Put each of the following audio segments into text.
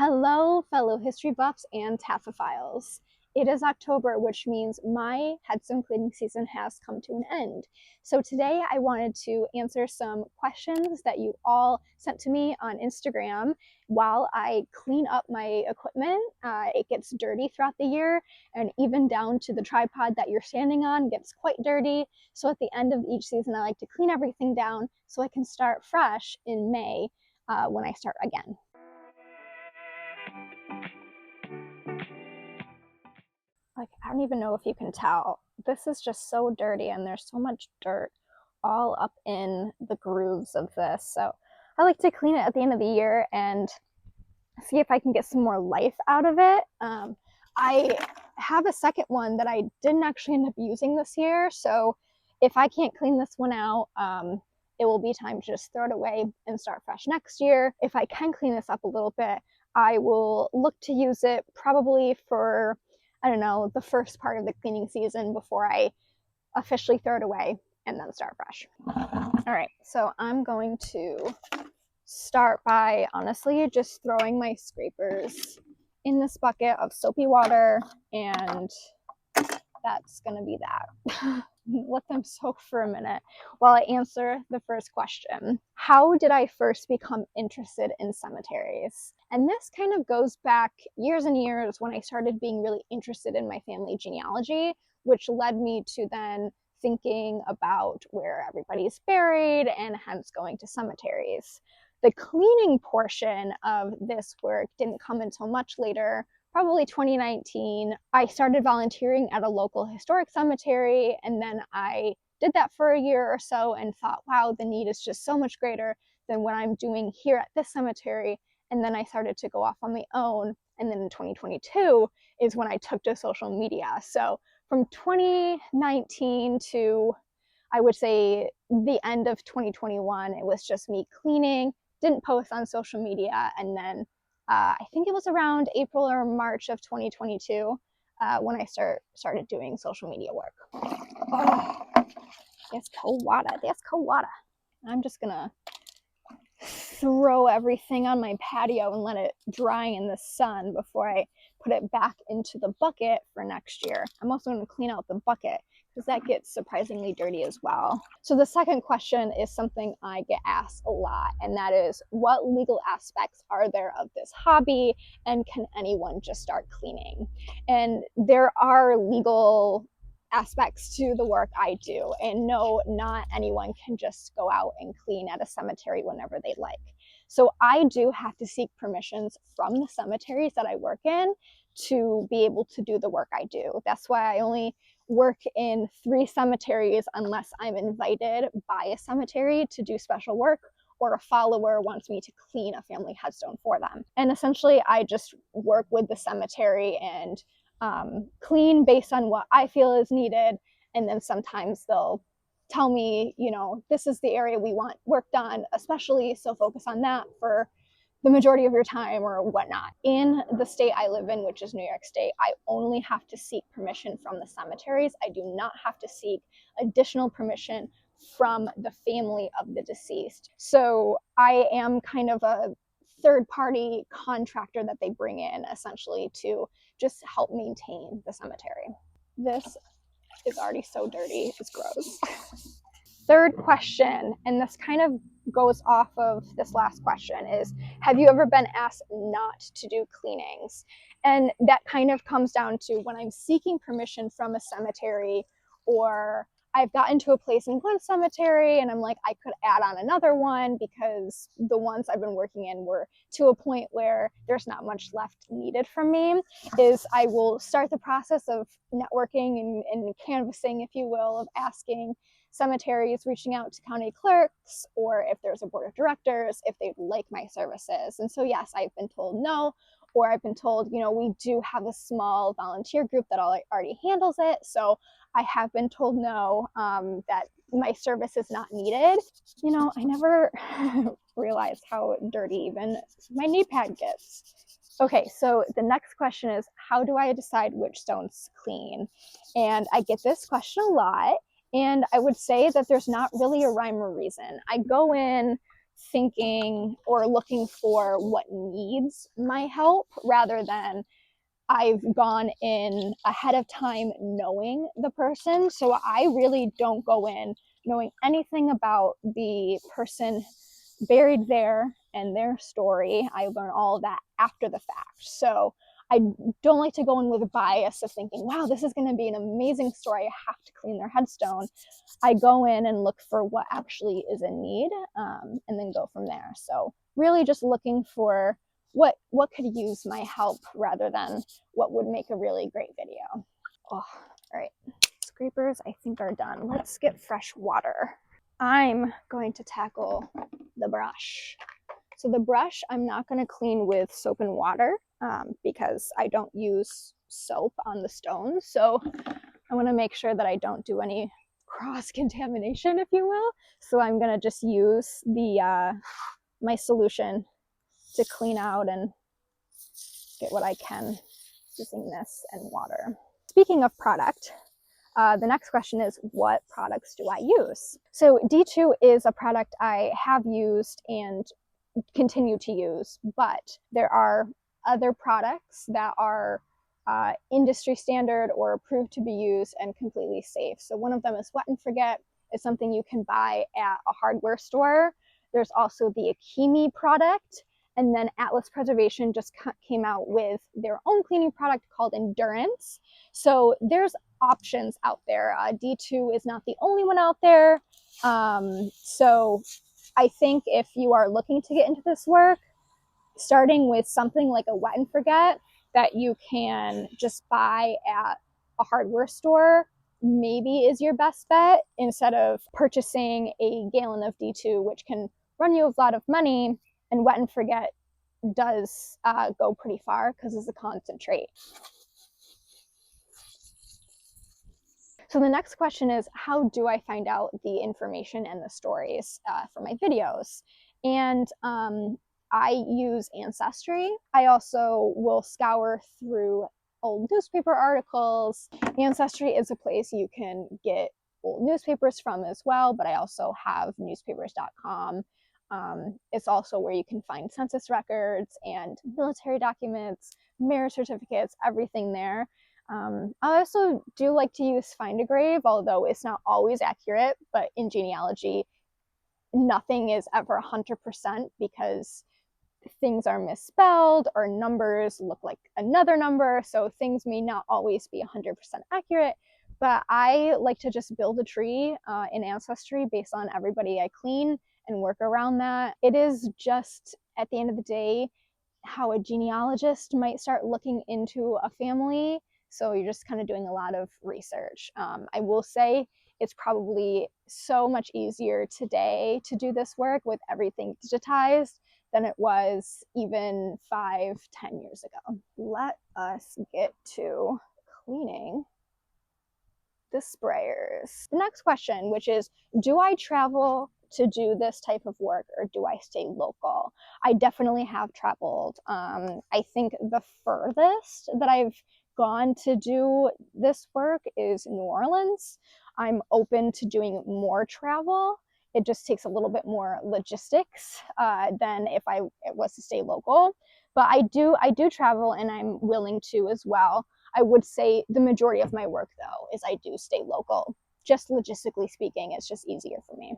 Hello, fellow history buffs and taphophiles. It is October, which means my headstone cleaning season has come to an end. So today I wanted to answer some questions that you all sent to me on Instagram while I clean up my equipment. It gets dirty throughout the year, and even down to the tripod that you're standing on gets quite dirty. So at the end of each season, I like to clean everything down so I can start fresh in May when I start again. Like, I don't even know if you can tell. This is just so dirty and there's so much dirt all up in the grooves of this. So I like to clean it at the end of the year and see if I can get some more life out of it. I have a second one that I didn't actually end up using this year. So if I can't clean this one out, it will be time to just throw it away and start fresh next year. If I can clean this up a little bit, I will look to use it probably for, I don't know, the first part of the cleaning season before I officially throw it away and then start fresh. All right, so I'm going to start by honestly just throwing my scrapers in this bucket of soapy water, and that's gonna be that. Let them soak for a minute while I answer the first question. How did I first become interested in cemeteries? And this kind of goes back years and years when I started being really interested in my family genealogy, which led me to then thinking about where everybody's buried and hence going to cemeteries. The cleaning portion of this work didn't come until much later, probably 2019. I started volunteering at a local historic cemetery, and then I did that for a year or so and thought, wow, the need is just so much greater than what I'm doing here at this cemetery. And then I started to go off on my own. And then in 2022 is when I took to social media. So from 2019 to, I would say, the end of 2021, it was just me cleaning, didn't post on social media, and then I think it was around April or March of 2022 when I started doing social media work. Oh, that's cold water. That's cold water. I'm just gonna throw everything on my patio and let it dry in the sun before I put it back into the bucket for next year. I'm also going to clean out the bucket because that gets surprisingly dirty as well. So the second question is something I get asked a lot, and that is, what legal aspects are there of this hobby, and can anyone just start cleaning? And there are legal aspects to the work I do, and no, not anyone can just go out and clean at a cemetery whenever they like. So I do have to seek permissions from the cemeteries that I work in to be able to do the work I do. That's why I only work in 3 cemeteries unless I'm invited by a cemetery to do special work, or a follower wants me to clean a family headstone for them. And essentially I just work with the cemetery and clean based on what I feel is needed. And then sometimes they'll tell me, you know, this is the area we want work done, especially, so focus on that for the majority of your time or whatnot. In the state I live in, which is New York State, I only have to seek permission from the cemeteries. I do not have to seek additional permission from the family of the deceased. So I am kind of a third-party contractor that they bring in essentially to just help maintain the cemetery. This is already so dirty, it's gross. Third question, and this kind of goes off of this last question, is, have you ever been asked not to do cleanings? And that kind of comes down to when I'm seeking permission from a cemetery, or I've gotten to a place in one cemetery and I'm like, I could add on another one because the ones I've been working in were to a point where there's not much left needed from me, is I will start the process of networking and canvassing, if you will, of asking cemeteries, reaching out to county clerks, or if there's a board of directors, if they'd like my services. And so yes, I've been told no, or I've been told, you know, we do have a small volunteer group that already handles it. So I have been told no, that my service is not needed. You know, I never realized how dirty even my knee pad gets. Okay, so the next question is, how do I decide which stones to clean? And I get this question a lot. And I would say that there's not really a rhyme or reason. I go in thinking or looking for what needs my help rather than I've gone in ahead of time knowing the person. So I really don't go in knowing anything about the person buried there and their story. I learn all of that after the fact. So I don't like to go in with a bias of thinking, wow, this is going to be an amazing story. I have to clean their headstone. I go in and look for what actually is in need, and then go from there. So really just looking for what could use my help rather than what would make a really great video. Oh, all right. Scrapers, I think, are done. Let's get fresh water. I'm going to tackle the brush. So the brush, I'm not going to clean with soap and water because I don't use soap on the stones. So I want to make sure that I don't do any cross-contamination, if you will. So I'm going to just use the my solution to clean out and get what I can using this and water. Speaking of product, the next question is, what products do I use? So D2 is a product I have used and continue to use, but there are other products that are industry standard or approved to be used and completely safe. So one of them is Wet and Forget. It's something you can buy at a hardware store. There's also the Akimi product, and then Atlas Preservation just came out with their own cleaning product called Endurance. So there's options out there. D2 is not the only one out there. So I think if you are looking to get into this work, starting with something like a Wet and Forget that you can just buy at a hardware store maybe is your best bet instead of purchasing a gallon of D2, which can run you a lot of money. And Wet and Forget does go pretty far because it's a concentrate. So the next question is, how do I find out the information and the stories for my videos? And I use Ancestry. I also will scour through old newspaper articles. Ancestry is a place you can get old newspapers from as well, but I also have newspapers.com. It's also where you can find census records and military documents, marriage certificates, everything there. I also do like to use Find a Grave, although it's not always accurate, but in genealogy, nothing is ever 100% because things are misspelled or numbers look like another number, so things may not always be 100% accurate. But I like to just build a tree in Ancestry based on everybody I clean and work around that. It is just, at the end of the day, how a genealogist might start looking into a family. So you're just kind of doing a lot of research. I will say it's probably so much easier today to do this work with everything digitized than it was even 5-10 years ago. Let us get to cleaning the sprayers. The next question, which is, do I travel to do this type of work or do I stay local? I definitely have traveled. I think the furthest that I've gone to do this work is New Orleans. I'm open to doing more travel. It just takes a little bit more logistics than if I was to stay local. But I do travel, and I'm willing to as well. I would say the majority of my work, though, is I do stay local. Just logistically speaking, it's just easier for me.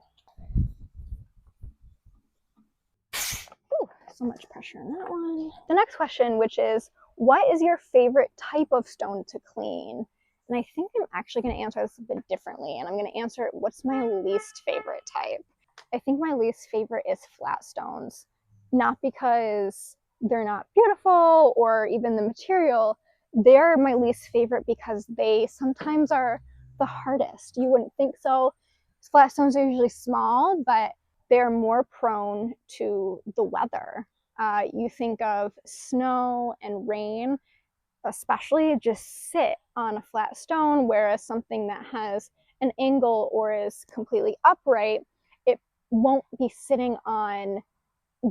Ooh, so much pressure on that one. The next question, which is, what is your favorite type of stone to clean? And I think I'm actually going to answer this a bit differently, and I'm going to answer what's my least favorite type. I think my least favorite is flat stones, not because they're not beautiful or even the material. They're my least favorite because they sometimes are the hardest. You wouldn't think so. Flat stones are usually small, but they're more prone to the weather. You think of snow and rain, especially, just sit on a flat stone, whereas something that has an angle or is completely upright, it won't be sitting on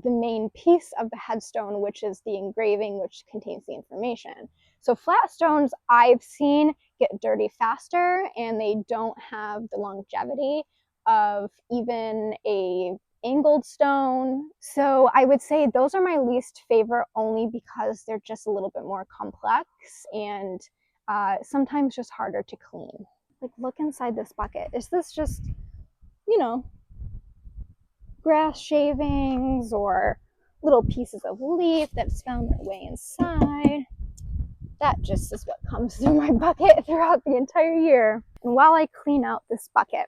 the main piece of the headstone, which is the engraving, which contains the information. So flat stones I've seen get dirty faster, and they don't have the longevity of even a angled stone. So I would say those are my least favorite only because they're just a little bit more complex and sometimes just harder to clean. Like, look inside this bucket. Is this just, you know, grass shavings or little pieces of leaf that's found their way inside? That just is what comes through my bucket throughout the entire year. And while I clean out this bucket,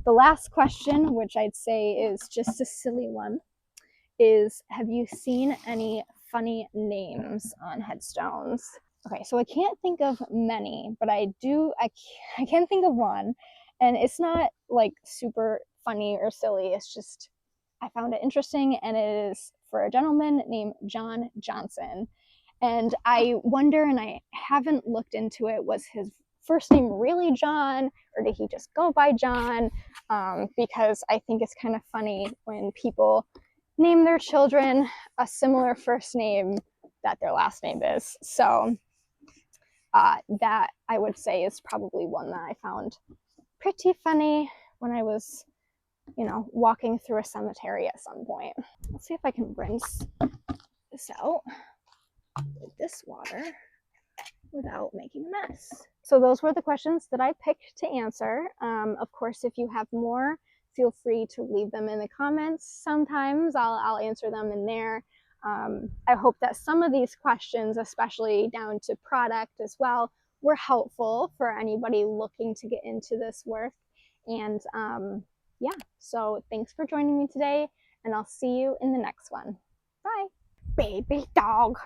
the last question, which I'd say is just a silly one, is have you seen any funny names on headstones? Okay, so I can't think of many, but I can think of one, and it's not like super funny or silly. It's just I found it interesting, and it is for a gentleman named John Johnson. And I wonder, and I haven't looked into it, was his first name really John, or did he just go by John? Because I think it's kind of funny when people name their children a similar first name that their last name is. So that I would say is probably one that I found pretty funny when I was, walking through a cemetery at some point. Let's see if I can rinse this out with this water without making a mess. So those were the questions that I picked to answer. Of course, if you have more, feel free to leave them in the comments. Sometimes I'll answer them in there. I hope that some of these questions, especially down to product as well, were helpful for anybody looking to get into this work. And yeah, so thanks for joining me today, and I'll see you in the next one. Bye. Baby dog.